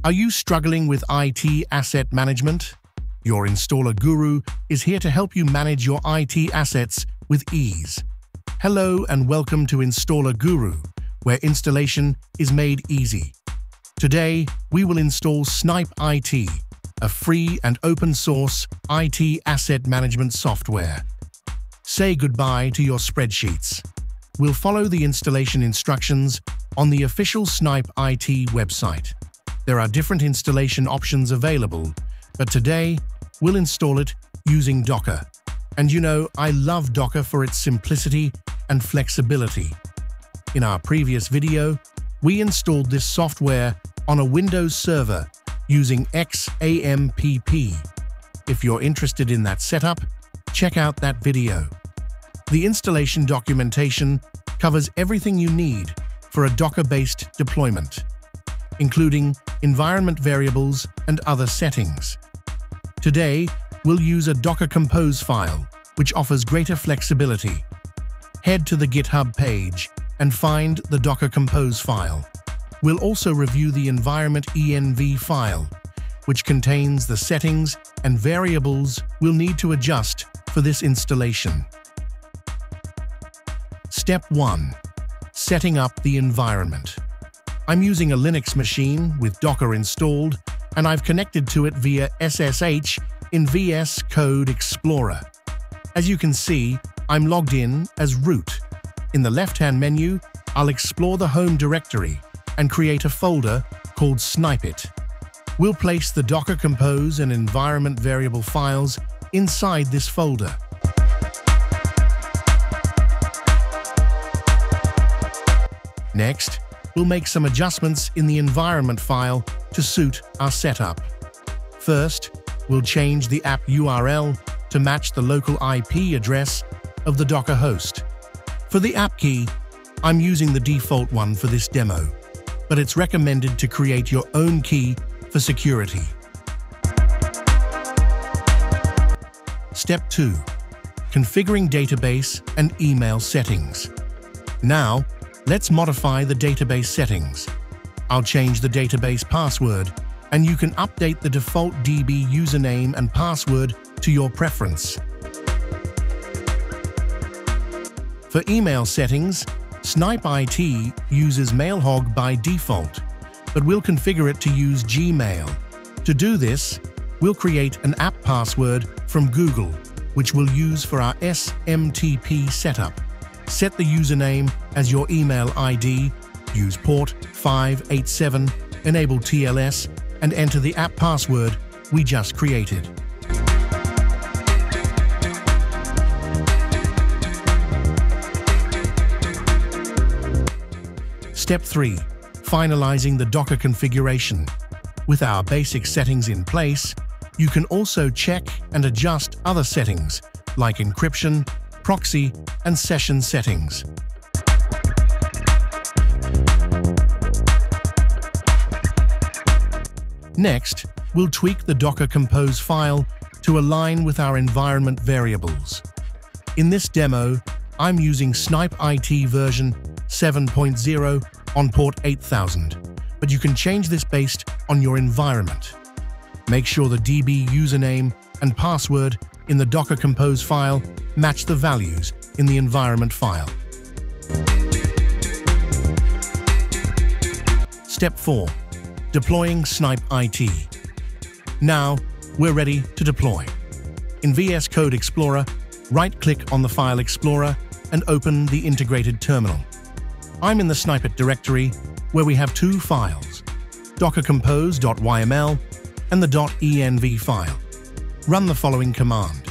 Are you struggling with IT asset management? Your installer guru is here to help you manage your IT assets with ease. Hello and welcome to Installer Guru, where installation is made easy. Today, we will install Snipe-IT, a free and open-source IT asset management software. Say goodbye to your spreadsheets. We'll follow the installation instructions on the official Snipe-IT website. There are different installation options available, but today we'll install it using Docker. And you know, I love Docker for its simplicity and flexibility. In our previous video, we installed this software on a Windows server using XAMPP. If you're interested in that setup, check out that video. The installation documentation covers everything you need for a Docker-based deployment, including environment variables and other settings. Today, we'll use a Docker Compose file, which offers greater flexibility. Head to the GitHub page and find the Docker Compose file. We'll also review the environment env file, which contains the settings and variables we'll need to adjust for this installation. Step 1. Setting up the environment. I'm using a Linux machine with Docker installed, and I've connected to it via SSH in VS Code Explorer. As you can see, I'm logged in as root. In the left-hand menu, I'll explore the home directory and create a folder called Snipe-IT. We'll place the Docker Compose and environment variable files inside this folder. Next, we'll make some adjustments in the environment file to suit our setup. First, we'll change the app URL to match the local IP address of the Docker host. For the app key, I'm using the default one for this demo, but it's recommended to create your own key for security. Step 2. Configuring database and email settings. Now, let's modify the database settings. I'll change the database password, and you can update the default DB username and password to your preference. For email settings, Snipe-IT uses Mailhog by default, but we'll configure it to use Gmail. To do this, we'll create an app password from Google, which we'll use for our SMTP setup. Set the username as your email ID, use port 587, enable TLS, and enter the app password we just created. Step 3. Finalizing the Docker configuration. With our basic settings in place, you can also check and adjust other settings like encryption, proxy, and session settings. Next, we'll tweak the Docker Compose file to align with our environment variables. In this demo, I'm using Snipe-IT version 7.0 on port 8000, but you can change this based on your environment. Make sure the DB username and password in the Docker Compose file match the values in the environment file. Step 4. Deploying Snipe-IT. Now, we're ready to deploy. In VS Code Explorer, right-click on the File Explorer and open the integrated terminal. I'm in the Snipe-IT directory, where we have two files, dockercompose.yml and the .env file. Run the following command: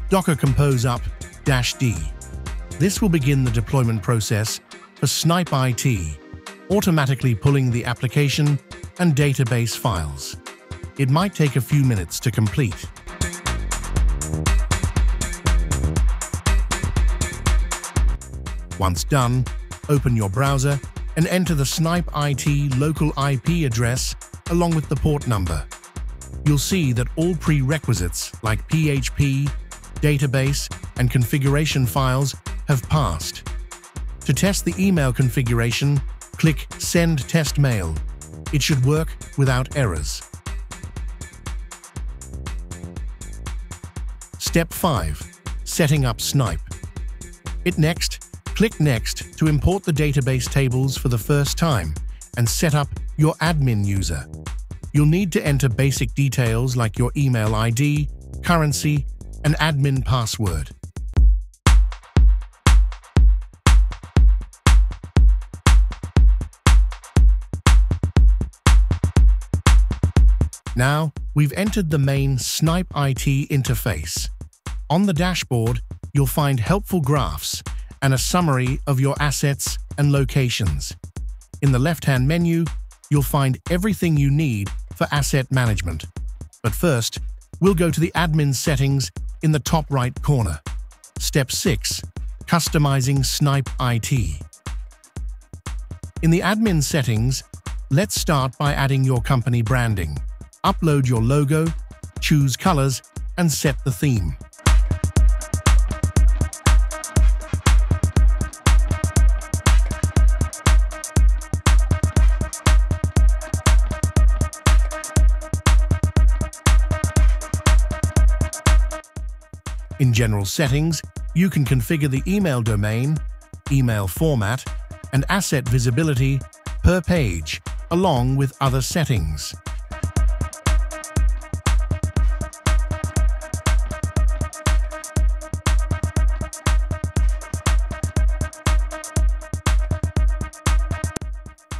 docker compose up-d. This will begin the deployment process for Snipe-IT, automatically pulling the application and database files. It might take a few minutes to complete. Once done, open your browser and enter the Snipe-IT local IP address along with the port number. You'll see that all prerequisites like PHP, database, and configuration files have passed. To test the email configuration, click Send Test Mail. It should work without errors. Step 5. Setting up Snipe. Click Next to import the database tables for the first time and set up your admin user. You'll need to enter basic details like your email ID, currency, and admin password. Now, we've entered the main Snipe-IT interface. On the dashboard, you'll find helpful graphs and a summary of your assets and locations. In the left-hand menu, you'll find everything you need for asset management. But first, we'll go to the admin settings in the top right corner. Step 6. Customizing Snipe-IT. In the admin settings, let's start by adding your company branding. Upload your logo, choose colors, and set the theme. In General Settings, you can configure the email domain, email format, and asset visibility per page, along with other settings.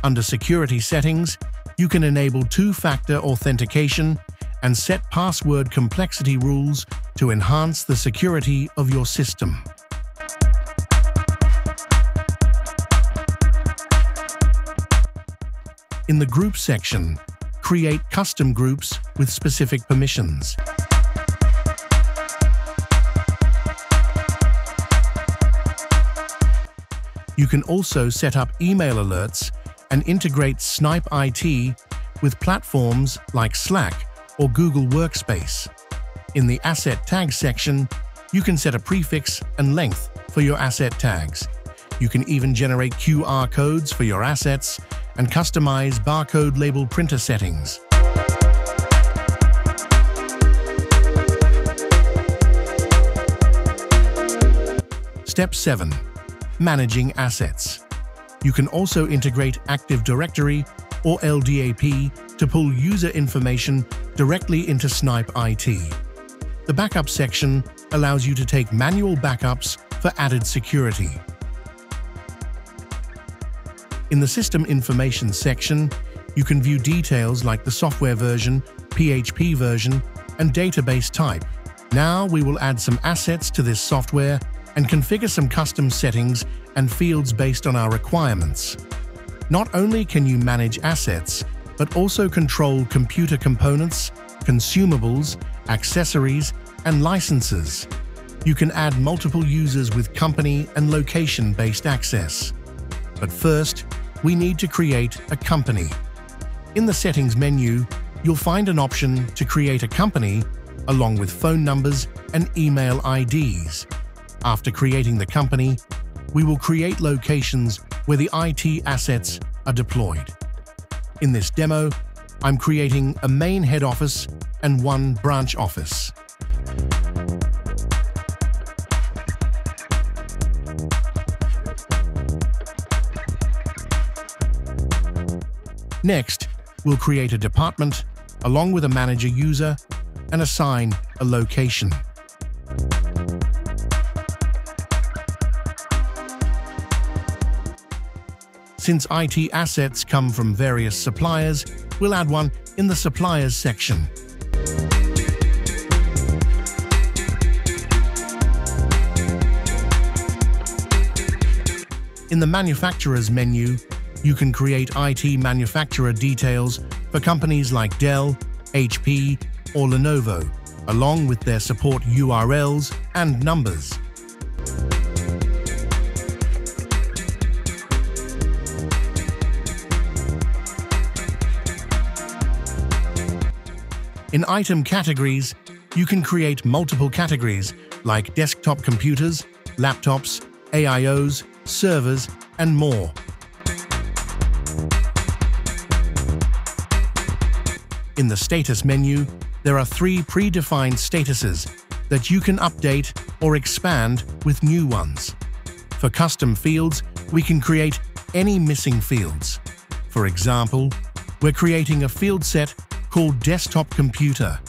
Under Security Settings, you can enable two-factor authentication and set password complexity rules to enhance the security of your system. In the Group section, create custom groups with specific permissions. You can also set up email alerts and integrate Snipe-IT with platforms like Slack or Google Workspace. In the Asset Tags section, you can set a prefix and length for your asset tags. You can even generate QR codes for your assets and customize barcode label printer settings. Step 7. Managing assets. You can also integrate Active Directory or LDAP to pull user information directly into Snipe-IT. The Backup section allows you to take manual backups for added security. In the System Information section, you can view details like the software version, PHP version, and database type. Now we will add some assets to this software and configure some custom settings and fields based on our requirements. Not only can you manage assets, but also control computer components, consumables, accessories, and licenses. You can add multiple users with company and location-based access. But first, we need to create a company. In the Settings menu, you'll find an option to create a company along with phone numbers and email IDs. After creating the company, we will create locations where the IT assets are deployed. In this demo, I'm creating a main head office and one branch office. Next, we'll create a department along with a manager user and assign a location. Since IT assets come from various suppliers, we'll add one in the Suppliers section. In the Manufacturers menu, you can create IT manufacturer details for companies like Dell, HP, or Lenovo, along with their support URLs and numbers. In item categories, you can create multiple categories like desktop computers, laptops, AIOs, servers, and more. In the status menu, there are 3 predefined statuses that you can update or expand with new ones. For custom fields, we can create any missing fields. For example, we're creating a field set called Desktop Computer.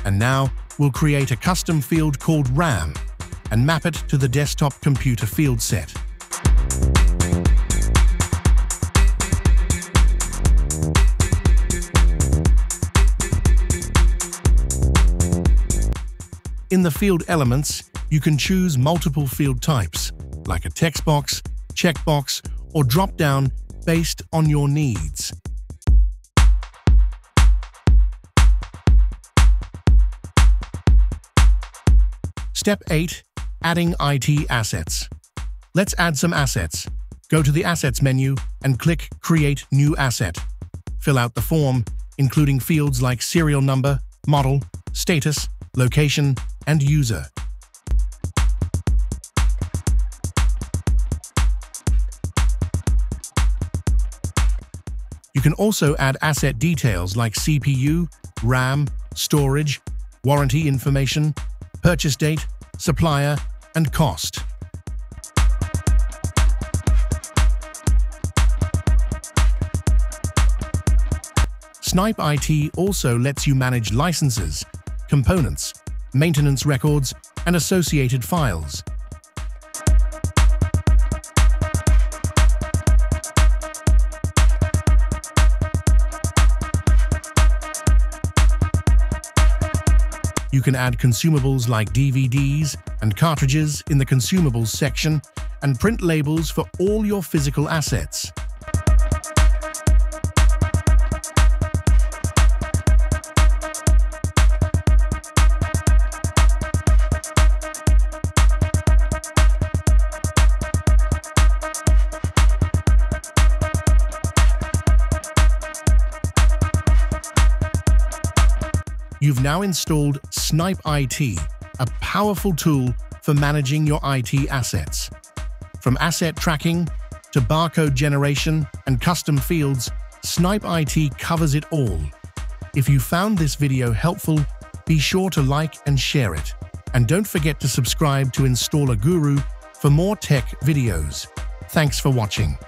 And now we'll create a custom field called RAM and map it to the Desktop Computer field set. In the field elements, you can choose multiple field types, like a text box, checkbox, or drop-down based on your needs. Step 8. Adding IT assets. Let's add some assets. Go to the Assets menu and click Create New Asset. Fill out the form, including fields like serial number, model, status, location, and user. You can also add asset details like CPU, RAM, storage, warranty information, purchase date, supplier, and cost. Snipe-IT also lets you manage licenses, components, maintenance records, and associated files. You can add consumables like DVDs and cartridges in the consumables section and print labels for all your physical assets. You've now installed Snipe-IT, a powerful tool for managing your IT assets. From asset tracking to barcode generation and custom fields, Snipe-IT covers it all. If you found this video helpful, be sure to like and share it. And don't forget to subscribe to Installer Guru for more tech videos. Thanks for watching.